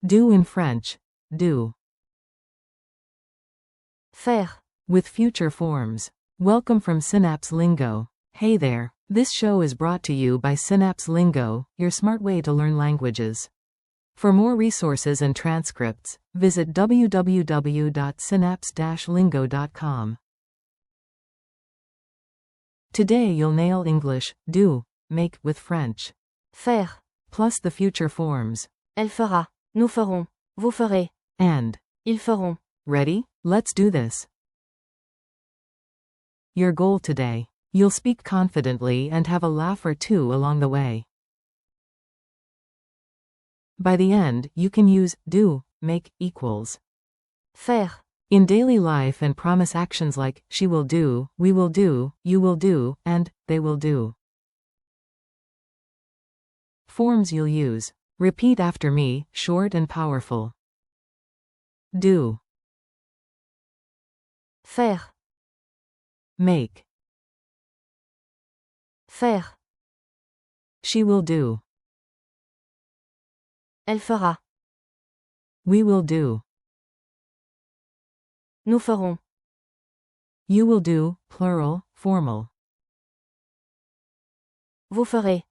Do in French. Do. Faire. With future forms. Welcome from Synapse Lingo. Hey there. This show is brought to you by Synapse Lingo, your smart way to learn languages. For more resources and transcripts, visit www.synapse-lingo.com. Today you'll nail English, do, make with French. Faire. Plus the future forms. Elle fera. Nous ferons. Vous ferez. And. Ils feront. Ready? Let's do this. Your goal today. You'll speak confidently and have a laugh or two along the way. By the end, you can use do, make equals. Faire. In daily life and promise actions like she will do, we will do, you will do, and they will do. Forms you'll use. Repeat after me, short and powerful. Do. Faire. Make. Faire. She will do. Elle fera. We will do. Nous ferons. You will do, plural, formal. Vous ferez.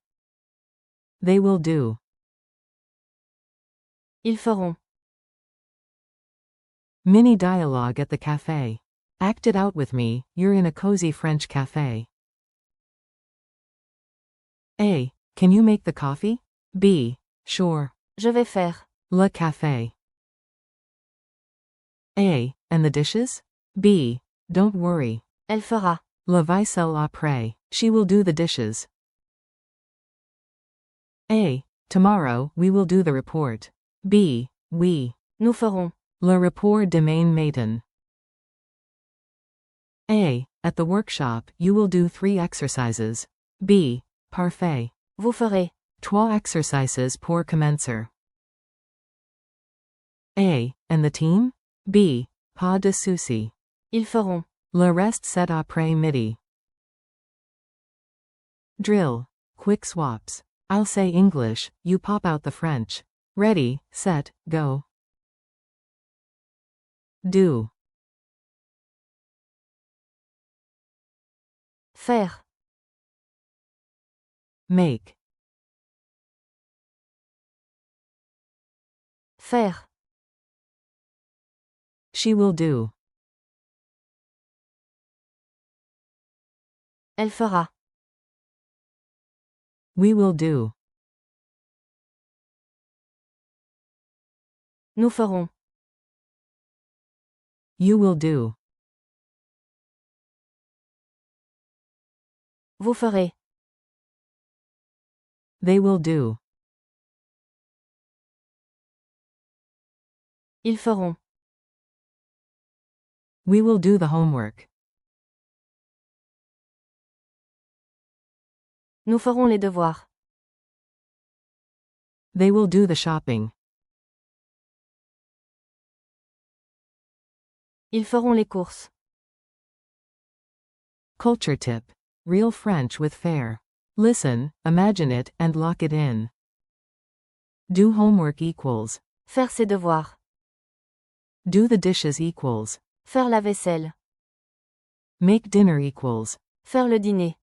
They will do. Ils feront. Mini dialogue at the cafe. Act it out with me, you're in a cozy French cafe. A. Can you make the coffee? B. Sure. Je vais faire. Le café. A. And the dishes? B. Don't worry. Elle fera. Le vaisselle après. She will do the dishes. A. Tomorrow, we will do the report. B. We. Nous ferons. Le rapport demain matin. A. At the workshop, you will do 3 exercises. B. Parfait. Vous ferez. 3 exercices pour commencer. A. And the team? B. Pas de souci. Ils feront. Le reste c'est après midi. Drill. Quick swaps. I'll say English, you pop out the French. Ready, set, go. Do. Faire. Make. Faire. She will do. Elle fera. We will do. Nous ferons. You will do. Vous ferez. They will do. Ils feront. We will do the homework. Nous ferons les devoirs. They will do the shopping. Ils feront les courses. Culture tip. Real French with faire. Listen, imagine it, and lock it in. Do homework equals. Faire ses devoirs. Do the dishes equals. Faire la vaisselle. Make dinner equals. Faire le dîner.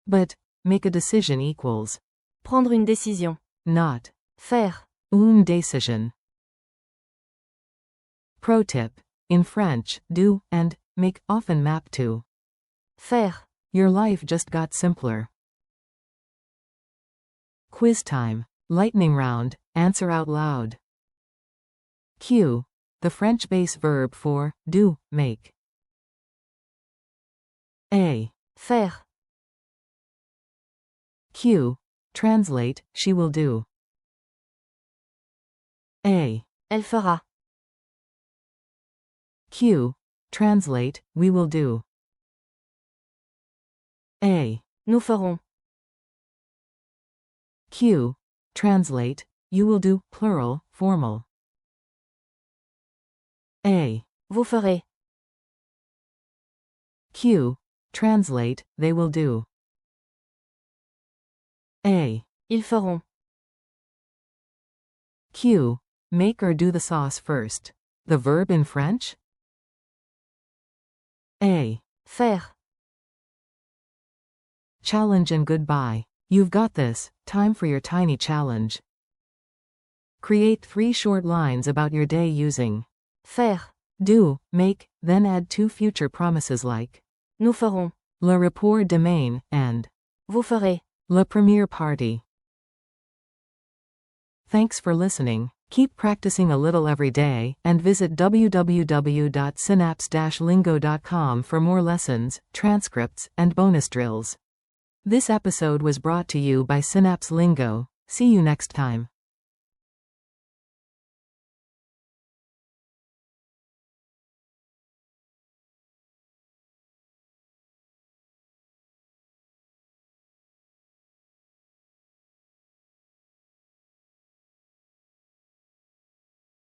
But, make a decision equals. Prendre une décision. Not. Faire. Une décision. Pro tip. In French, do and make often map to. Faire. Your life just got simpler. Quiz time. Lightning round. Answer out loud. Q. The French base verb for do, make. A. Faire. Q. Translate, she will do. A. Elle fera. Q. Translate, we will do. A. Nous ferons. Q. Translate, you will do, plural, formal. A. Vous ferez. Q. Translate, they will do. A. Ils feront. Q. Make or do the sauce first. The verb in French? A. Faire. Challenge and goodbye. You've got this. Time for your tiny challenge. Create 3 short lines about your day using Faire. do, make, then add 2 future promises like Nous ferons. le rapport demain and Vous ferez. la première partie. Thanks for listening. Keep practicing a little every day, and visit www.synapse-lingo.com for more lessons, transcripts, and bonus drills. This episode was brought to you by Synapse Lingo. See you next time.